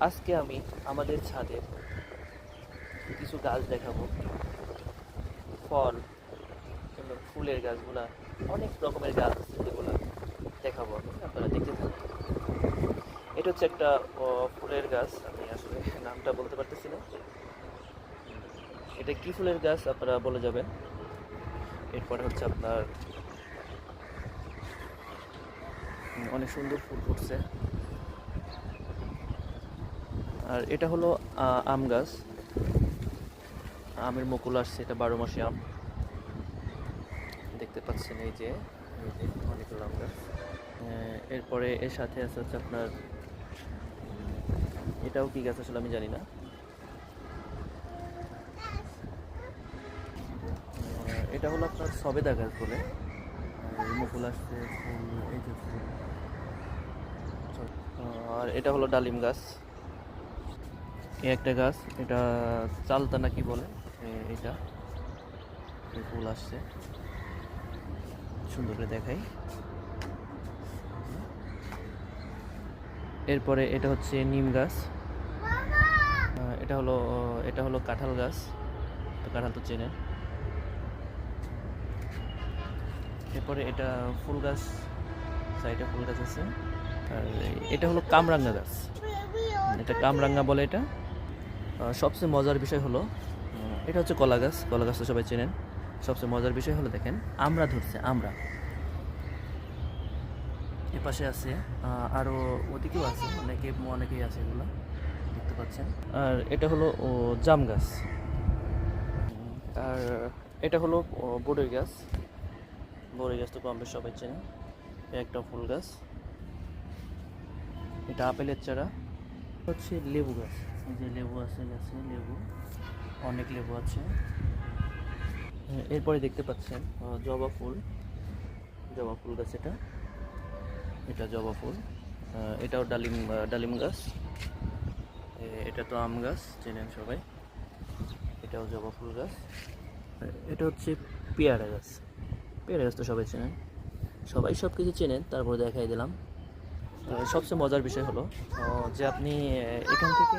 আজকে আমি আমাদের ছাদে কিছু গাছ দেখাবো, ফল এবং ফুলের গাছগুলা, অনেক রকমের গাছ আছে যেগুলো দেখাবো আমি, আপনারা দেখতে থাকুন। এটা হচ্ছে একটা ফুলের গাছ, আমি আসলে নামটা বলতে পারতেছি না। এটা কি ফুলের গাছ আপনারা বলে যাবেন। এরপরে হচ্ছে আপনার অনেক সুন্দর ফুল ফুটছে। আর এটা হলো আম গাছ, আমের মুকুল আসছে, এটা 12 মাসি আম দেখতে পাচ্ছেন। এই যে অনেকগুলো আম গাছ। এরপরে এর সাথে আছে হচ্ছে আপনার, এটাও কি গাছ আসলে আমি জানি না। এটা হলো আপনার সবেদা গাছ বলে। মুকুল আসছে, ফুল, এই যে ফুল। আর এটা হলো ডালিম গাছ। এই একটা গাছ, এটা চালতা নাকি বলে। এটা ফুল আসছে, সুন্দর করে দেখাই। এরপরে এটা হচ্ছে নিম গাছ। এটা হলো কাঁঠাল গাছ, তো কাঁঠাল তো চেনেন। এরপরে এটা ফুল গাছ, সাইডে ফুল গাছ আছে। আর এটা হলো কামরাঙ্গা গাছ, এটা কামরাঙ্গা বলে এটা। সবচেয়ে মজার বিষয় হলো এটা হচ্ছে কলা গাছ, কলা গাছ তো সবাই চেনেন। সবচেয়ে মজার বিষয় হলো দেখেন, আমরা ধরছে আমরা। এপাশে আছে আরও, ওদিকেও আছে, অনেকেই আছে, এগুলো দেখতে পাচ্ছেন। আর এটা হলো জাম গাছ। আর এটা হলো বড়ই গাছ। বড়ই গাছ তো কম বেশ সবাই চেনে। একটা ফুল গাছ, এটা আপেলের চারা। হচ্ছে লেবু গাছ, এই যে লেবু আছে গাছে, লেবু, অনেক লেবু আছে। এরপরে দেখতে পাচ্ছেন জবা ফুল, জবা ফুল গাছ। এটা জবা ফুল। এটাও ডালিম গাছ। এটা তো আম গাছ, চেনেন সবাই। এটাও জবা ফুল গাছ। এটা হচ্ছে পেয়ারা গাছ। পেয়ারা গাছ তো সবাই চেনেন, সবাই সব কিছু চেনেন, তারপরে দেখাই দিলাম। সবচেয়ে মজার বিষয় হলো যে আপনি এখান থেকে